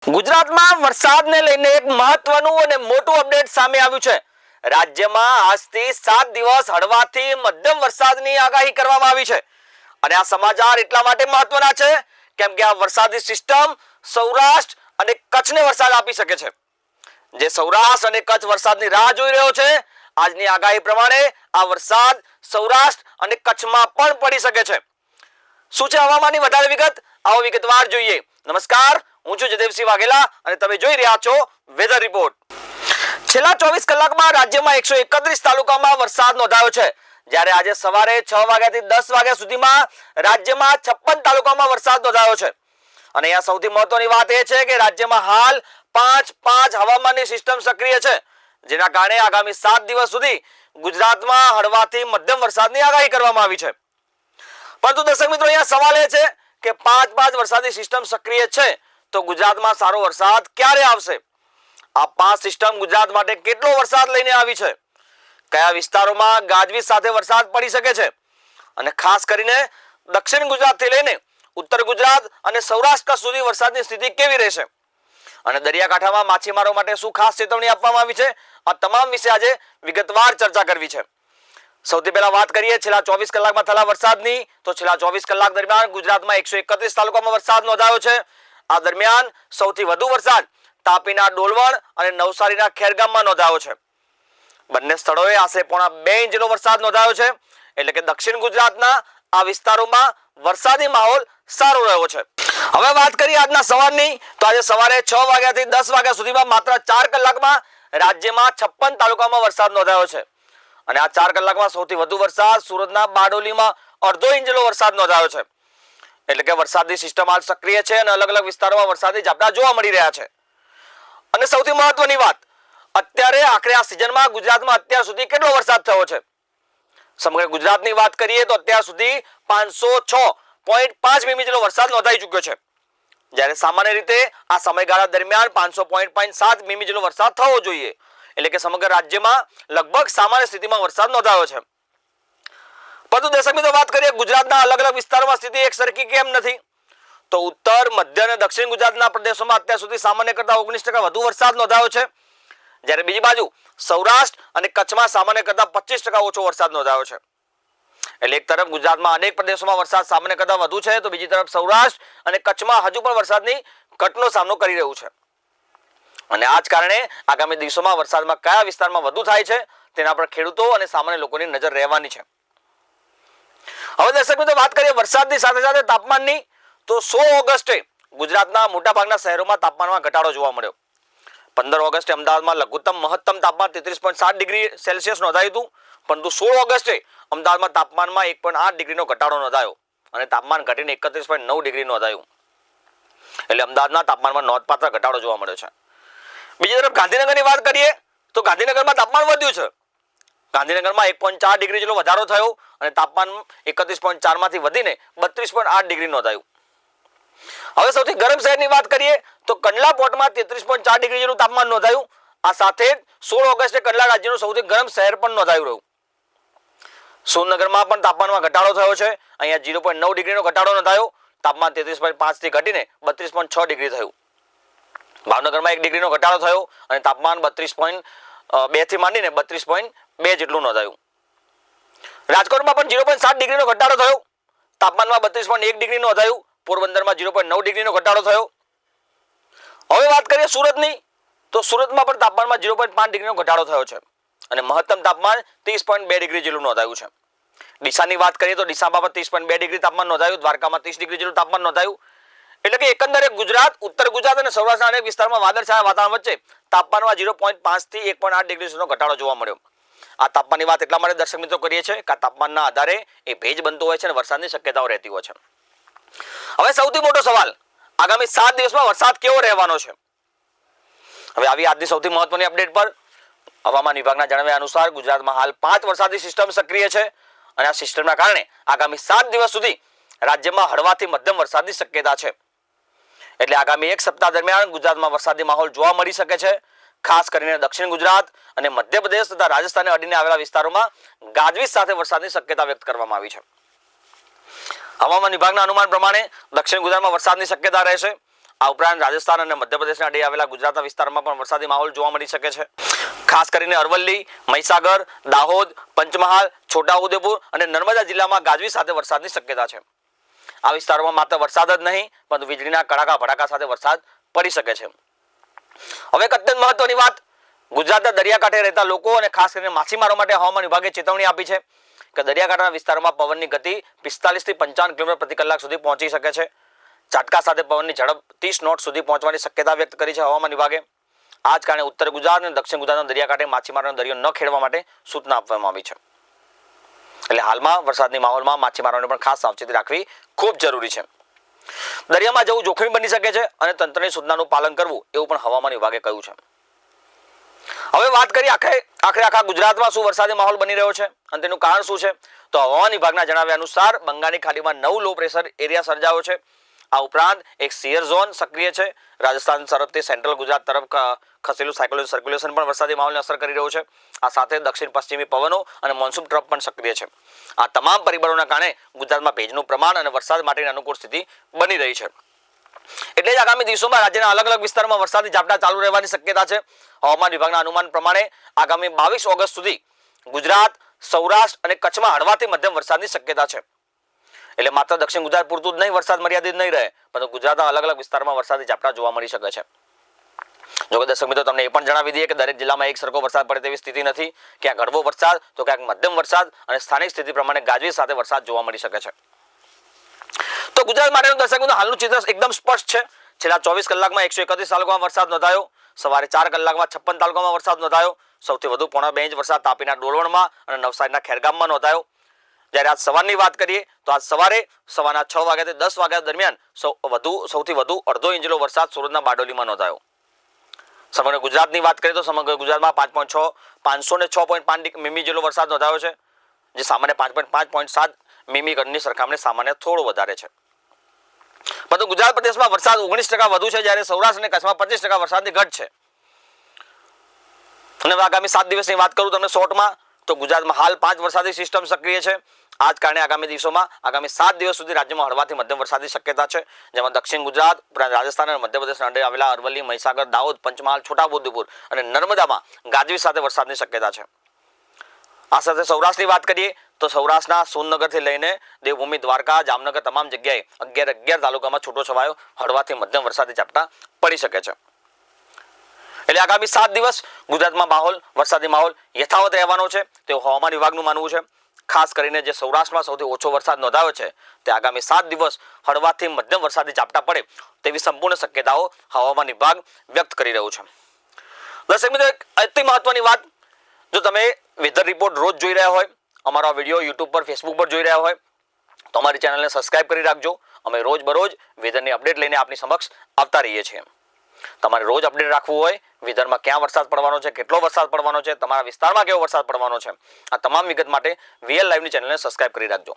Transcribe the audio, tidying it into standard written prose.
ગુજરાતમાં વરસાદને લઈને એક મહત્વનું અને મોટું અપડેટ સામે આવ્યું છે। રાજ્યમાં આજથી 7 દિવસ હળવાથી મધ્યમ વરસાદની આગાહી કરવામાં આવી છે અને આ સમાચાર એટલા માટે મહત્વના છે કેમ કે આ વરસાદી સિસ્ટમ સૌરાષ્ટ્ર અને કચ્છને વરસાદ આપી શકે છે। જે સૌરાષ્ટ્ર અને કચ્છ વરસાદની રાહ જોઈ રહ્યો છે, આજની આગાહી પ્રમાણે આ વરસાદ સૌરાષ્ટ્ર અને કચ્છમાં પણ પડી શકે છે। શું છે હવામાનની વધારે વિગત, આવો વિગતવાર જોઈએ। નમસ્કાર, હું છું જયદેવસિંહ વાઘેલા અને તમે જોઈ રહ્યા છો વેધર રિપોર્ટ। છેલ્લા 24 કલાકમાં રાજ્યમાં 131 તાલુકામાં વરસાદ નોંધાયો છે, જ્યારે આજે સવારે 6 વાગ્યાથી 10 વાગ્યા સુધીમાં રાજ્યમાં 56 તાલુકામાં વરસાદ નોંધાયો છે। અને અહીંયા સૌથી મહત્વની વાત એ છે કે રાજ્યમાં હાલ 5 હવામાનની સિસ્ટમ સક્રિય છે, જેના કારણે આગામી 7 દિવસ સુધી ગુજરાતમાં હળવાથી મધ્યમ વરસાદની આગાહી કરવામાં આવી છે। પરંતુ દર્શક મિત્રો, અહીંયા સવાલ એ છે કે 5 વરસાદી સિસ્ટમ સક્રિય છે તો ગુજરાતમાં સારો વરસાદ ક્યારે આવશે? આ 5 સિસ્ટમ ગુજરાત માટે કેટલો વરસાદ લઈને આવી છે? કયા વિસ્તારોમાં ગાજવીજ સાથે વરસાદ પડી શકે છે? અને ખાસ કરીને દક્ષિણ ગુજરાતથી લઈને ઉત્તર ગુજરાત અને સૌરાષ્ટ્ર સુધી વરસાદની સ્થિતિ કેવી રહેશે? અને દરિયાકાંઠામાં માછીમારો માટે શું ખાસ ચેતવણી આપવામાં આવી છે? આ તમામ વિશે આજે વિગતવાર ચર્ચા કરવી છે। સૌથી પહેલા વાત કરીએ છેલ્લા 24 કલાકમાં થયેલા વરસાદની, તો છેલ્લા 24 કલાક દરમિયાન ગુજરાતમાં 131 તાલુકામાં વરસાદ નોંધાયો છે। આ દરમિયાન સૌથી વધુ વરસાદ તાપીના ડોલવણ અને નવસારીના ખેરગામમાં નોંધાયો છે। બંને સ્થળોએ આશરે 1.5 ઇંચનો વરસાદ નોંધાયો છે, એટલે કે દક્ષિણ ગુજરાતના આ વિસ્તારોમાં વરસાદી માહોલ સારો રહ્યો છે। હવે વાત કરીએ આજના સવારની, તો આજે સવારે 6 વાગ્યાથી 10 વાગ્યા સુધીમાં માત્ર 4 કલાકમાં રાજ્યમાં 56 તાલુકામાં વરસાદ નોંધાયો છે। અને આ 4 કલાકમાં સૌથી વધુ વરસાદ સુરતના બારડોલીમાં 1/2 ઇંચનો વરસાદ નોંધાયો છે, એટલે કે વરસાદની સિસ્ટમ હાલ સક્રિય છે અને અલગ અલગ વિસ્તારોમાં વરસાદી ઝાપટા જોવા મળી રહ્યા છે। અને સૌથી મહત્વની વાત, અત્યારે આખરે આ સિઝનમાં ગુજરાતમાં અત્યાર સુધી કેટલો વરસાદ થયો છે? સમગ્ર ગુજરાતની વાત કરીએ તો અત્યાર સુધી 506.5 મીમી જેટલો વરસાદ નોંધાઈ ચૂક્યો છે, જ્યારે સામાન્ય રીતે આ સમયગાળા દરમિયાન 500.7 મીમી જેટલો વરસાદ થવો જોઈએ, એટલે કે સમગ્ર રાજ્યમાં લગભગ સામાન્ય સ્થિતિમાં વરસાદ નોંધાયો છે। પરંતુ દર્શક મિત્રો, વાત કરીએ ગુજરાતના અલગ અલગ વિસ્તારોમાં સ્થિતિ એક સરખી કેમ નથી? તો ઉત્તર, મધ્ય અને દક્ષિણ ગુજરાતના પ્રદેશોમાં અત્યાર સુધી સામાન્ય કરતા 19% વધુ વરસાદ નોંધાયો છે, જ્યારે બીજી બાજુ સૌરાષ્ટ્ર અને કચ્છમાં સામાન્ય કરતા 25% ઓછો વરસાદ નોંધાયો છે। એટલે એક તરફ ગુજરાતમાં અનેક પ્રદેશોમાં વરસાદ સામાન્ય કરતા વધુ છે, તો બીજી તરફ સૌરાષ્ટ્ર અને કચ્છમાં હજુ પણ વરસાદની ઘટનો સામનો કરી રહ્યું છે। અને આ જ કારણે આગામી દિવસોમાં વરસાદમાં કયા વિસ્તારમાં વધુ થાય છે તેના પર ખેડૂતો અને સામાન્ય લોકોની નજર રહેવાની છે। હવે દર્શક મિત્રો, વાત કરીએ વરસાદની સાથે સાથે તાપમાનની, તો 16 ઓગસ્ટે ગુજરાતના મોટાભાગના શહેરોમાં તાપમાનમાં ઘટાડો જોવા મળ્યો। 15 ઓગસ્ટે અમદાવાદમાં લઘુત્તમ મહત્તમ તાપમાન 33.7 ડિગ્રી સેલ્સિયસ નોંધાયું હતું, પરંતુ 16 ઓગસ્ટે અમદાવાદમાં તાપમાનમાં 1.8 ડિગ્રીનો ઘટાડો નોંધાયો અને તાપમાન ઘટીને 31.9 ડિગ્રી નોંધાયું। એટલે અમદાવાદના તાપમાનમાં નોંધપાત્ર ઘટાડો જોવા મળ્યો છે। બીજી તરફ ગાંધીનગરની વાત કરીએ તો ગાંધીનગરમાં તાપમાન વધ્યું છે। ગાંધીનગરમાં 1.4 ડિગ્રી જેટલો વધારો થયો અને તાપમાન 31.4 માંથી વધીને 32.8 ડિગ્રી નોંધાયું। હવે સૌથી ગરમ શહેરની વાત કરીએ તો કંડલા પોર્ટમાં 33.4 ડિગ્રી જેટલું તાપમાન નોંધાયું। આ સાથે 16 ઓગસ્ટે કંડલા રાજ્યનું સૌથી ગરમ શહેર પણ નોંધાયું રહ્યું। સુરનગરમાં પણ તાપમાનમાં ઘટાડો થયો છે, અહીંયા 0.9 ડિગ્રીનો ઘટાડો નોંધાયો, તાપમાન 33.5 થી ઘટીને 32.6 ડિગ્રી થયું। ભાવનગરમાં 1 ડિગ્રીનો ઘટાડો થયો અને તાપમાન 32.2 થી માંડીને 32.2 જેટલું નોંધાયું। રાજકોટમાં પણ 0.7 ડિગ્રીનો ઘટાડો થયો, તાપમાનમાં 32.1 ડિગ્રી નોંધાયું। પોરબંદરમાં 0.9 ડિગ્રીનો ઘટાડો થયો। હવે વાત કરીએ સુરતની, તો સુરતમાં પણ તાપમાનમાં 0.5 ડિગ્રીનો ઘટાડો થયો છે અને મહત્તમ તાપમાન 30.2 ડિગ્રી જેટલું નોંધાયું છે। ડીસાની વાત કરીએ તો ડીસામાં પણ 30.2 ડિગ્રી તાપમાન નોંધાયું, દ્વારકામાં 30 ડિગ્રી જેટલું તાપમાન નોંધાયું। એટલે કે એકંદરે ગુજરાત, ઉત્તર ગુજરાત અને સૌરાષ્ટ્રના અનેક વિસ્તારમાં વાદળછાયા વાતાવરણ વચ્ચે તાપમાનમાં 0.5 થી 1.8 ડિગ્રી સુધીનો ઘટાડો જોવા મળ્યો। આ તાપમાનની વાત એટલા માટે દર્શક મિત્રો કરીએ છીએ કે આ તાપમાનના આધારે એ ભેજ બનતો હોય છે અને વરસાદની શક્યતાઓ રહેતી હોય છે। હવે સૌથી મોટો સવાલ, આગામી 7 દિવસમાં વરસાદ કેવો રહેવાનો છે? હવે આવી આજની સૌથી મહત્વની અપડેટ પર હવામાન વિભાગના જણાવ્યા અનુસાર ગુજરાતમાં હાલ 5 વરસાદી સિસ્ટમ સક્રિય છે અને આ સિસ્ટમના કારણે આગામી 7 દિવસ સુધી રાજ્યમાં હળવાથી મધ્યમ વરસાદની શક્યતા છે। એટલે આગામી એક સપ્તાહ દરમિયાન ગુજરાતમાં વરસાદી માહોલ જોવા મળી શકે છે। ખાસ કરીને દક્ષિણ ગુજરાત અને મધ્યપ્રદેશ તથા રાજસ્થાનને અડીને આવેલા વિસ્તારોમાં ગાજવીજ સાથે વરસાદની શક્યતા વ્યક્ત કરવામાં આવી છે। હવામાન વિભાગના અનુમાન પ્રમાણે દક્ષિણ ગુજરાતમાં વરસાદની શક્યતા રહેશે આ ઉપરાંત રાજસ્થાન અને મધ્યપ્રદેશના અડી આવેલા ગુજરાતના વિસ્તારમાં પણ વરસાદી માહોલ જોવા મળી શકે છે. ખાસ કરીને અરવલ્લી, મહીસાગર, દાહોદ, પંચમહાલ, છોટાઉદેપુર અને નર્મદા જિલ્લામાં ગાજવીજ સાથે વરસાદની શક્યતા છે. આ વિસ્તારોમાં માત્ર વરસાદ જ નહીં પરંતુ વીજળીના કડાકા ભડાકા સાથે વરસાદ પડી શકે છે. હવે એક અત્યંત મહત્વની વાત, ગુજરાતના દરિયાકાંઠે રહેતા લોકો અને ખાસ કરીને માછીમારો માટે હવામાન વિભાગે ચેતવણી આપી છે કે દરિયાકાંઠાના વિસ્તારોમાં પવનની ગતિ 45 થી 55 કિલોમીટર પ્રતિ કલાક સુધી પહોંચી શકે છે. ઝાટકા સાથે પવનની ઝડપ 30 નોટ સુધી પહોંચવાની શક્યતા વ્યક્ત કરી છે હવામાન વિભાગે. આ જ કારણે ઉત્તર ગુજરાત અને દક્ષિણ ગુજરાતના દરિયાકાંઠે માછીમારોને દરિયો ન ખેડવા માટે સૂચના આપવામાં આવી છે. એટલે હાલમાં વરસાદની માહોલમાં માછીમારોને પણ ખાસ સાવચેતી રાખવી ખૂબ જરૂરી છે. દરિયામાં જવું જોખમી બની શકે છે અને તંત્રની સૂચનાનું પાલન કરવું એવું પણ હવામાન વિભાગે કહ્યું છે. હવે વાત કરીએ આખા ગુજરાતમાં શું વરસાદી માહોલ બની રહ્યો છે અને તેનું કારણ શું છે. તો હવામાન વિભાગના જણાવ્યા અનુસાર બંગાળની ખાડીમાં 9 લો પ્રેશર એરિયા સર્જાયો છે. આ ઉપરાંત એક સિયર ઝોન સક્રિય છે. રાજસ્થાન તરફથી સેન્ટ્રલ ગુજરાત તરફ ખસેલું સાયક્લોનિક સર્ક્યુલેશન પણ વરસાદી માહોલને અસર કરી રહ્યો છે. આ સાથે દક્ષિણ પશ્ચિમી પવનો અને મોન્સૂન ટ્રફ પણ સક્રિય છે. આ તમામ પરિબળોના કારણે ગુજરાતમાં ભેજનું પ્રમાણ અને વરસાદ માટેની અનુકૂળ સ્થિતિ બની રહી છે. એટલે જ આગામી દિવસોમાં રાજ્યના અલગ અલગ વિસ્તારોમાં વરસાદી ઝાપટા ચાલુ રહેવાની શક્યતા છે. હવામાન વિભાગના અનુમાન પ્રમાણે આગામી 22 ઓગસ્ટ સુધી ગુજરાત, સૌરાષ્ટ્ર અને કચ્છમાં હળવાથી મધ્યમ વરસાદની શક્યતા છે. એટલે માત્ર દક્ષિણ ગુજરાત પૂરતું જ નહીં વરસાદ મર્યાદિત નહીં રહે પરંતુ ગુજરાતના અલગ અલગ વિસ્તારમાં વરસાદી ઝાપટા જોવા મળી શકે છે. જો કે દર્શક મિત્રો તમને એ પણ જણાવી દઈએ કે દરેક જિલ્લામાં એક સરખો વરસાદ પડે તેવી સ્થિતિ નથી. ક્યાંક હળવો વરસાદ તો ક્યાંક મધ્યમ વરસાદ અને સ્થાનિક સ્થિતિ પ્રમાણે ગાજવીજ સાથે વરસાદ જોવા મળી શકે છે. તો ગુજરાત માટેનું દર્શક મિત્રો હાલનું ચિત્ર એકદમ સ્પષ્ટ છે. છેલ્લા 24 કલાકમાં 131 તાલુકામાં વરસાદ નોંધાયો. સવારે 4 કલાકમાં 56 તાલુકામાં વરસાદ નોંધાયો. સૌથી વધુ 1.5 ઇંચ વરસાદ તાપીના ડોલવણમાં અને નવસારીના ખેરગામમાં નોંધાયો. જ્યારે આજ સવારની વાત કરીએ તો આજ સવારે સવારના 6 વાગ્યાથી 10 વાગ્યા દરમિયાન સૌથી વધુ અડધો ઇંચનો વરસાદ સુરતના બારડોલીમાં નોંધાયો. સમગ્ર ગુજરાતની વાત કરીએ તો સમગ્ર ગુજરાતમાં 506.5 મીમી જેટલો વરસાદ નોંધાયો છે, જે સામાન્ય 5.7 મીમી ની સરખામણીએ સામાન્ય થોડો વધારે છે. પરંતુ ગુજરાત પ્રદેશમાં વરસાદ 19% વધુ છે, જ્યારે સૌરાષ્ટ્ર અને કચ્છમાં 25% વરસાદની ઘટ છે. અને આગામી 7 દિવસની વાત કરું તમને શોર્ટમાં તો ગુજરાતમાં હાલ 5 વરસાદી સિસ્ટમ સક્રિય છે. આ જ કારણે આગામી દિવસોમાં આગામી 7 દિવસ સુધી રાજ્યમાં હળવાથી મધ્યમ વરસાદની શક્યતા છે, જેમાં દક્ષિણ ગુજરાત ઉપરાંત રાજસ્થાન અને મધ્યપ્રદેશના અડે આવેલા અરવલ્લી, મહીસાગર, દાહોદ, પંચમહાલ, છોટાઉદેપુર અને નર્મદામાં ગાજવીજ સાથે વરસાદની શક્યતા છે. આ સાથે સૌરાષ્ટ્રની વાત કરીએ તો સૌરાષ્ટ્રના સોનનગરથી લઈને દેવભૂમિ, દ્વારકા, જામનગર તમામ જગ્યાએ 11 તાલુકામાં છૂટો છવાયો હળવાથી મધ્યમ વરસાદી ઝાપટા પડી શકે છે. એટલે આગામી 7 દિવસ ગુજરાતમાં વરસાદી માહોલ યથાવત રહેવાનો છે તેવું હવામાન વિભાગનું માનવું છે. ખાસ કરીને જે સૌરાષ્ટ્રમાં સૌથી ઓછો વરસાદ નોંધાયો છે તે આગામી 7 દિવસ હળવાથી મધ્યમ વરસાદી ઝાપટા પડે તેવી સંપૂર્ણ શક્યતાઓ હવામાન વિભાગ વ્યક્ત કરી રહ્યું છે. દર્શક મિત્રો, એક અતિ મહત્વની વાત, જો તમે વેધર રિપોર્ટ રોજ જોઈ રહ્યા હોય, અમારો વિડીયો યુટ્યુબ પર, ફેસબુક પર જોઈ રહ્યા હોય તો અમારી ચેનલને સબસ્ક્રાઇબ કરી રાખજો. અમે રોજ બરોજ વેધરની અપડેટ લઈને આપની સમક્ષ આવતા રહીએ છીએ. તમારે રોજ અપડેટ રાખવું હોય વેધરમાં ક્યાં વરસાદ પડવાનો છે, કેટલો વરસાદ પડવાનો છે, તમારા વિસ્તારમાં કેવો વરસાદ પડવાનો છે, આ તમામ વિગત માટે વીએલ લાઈવની ચેનલને સબસ્ક્રાઇબ કરી રાખજો.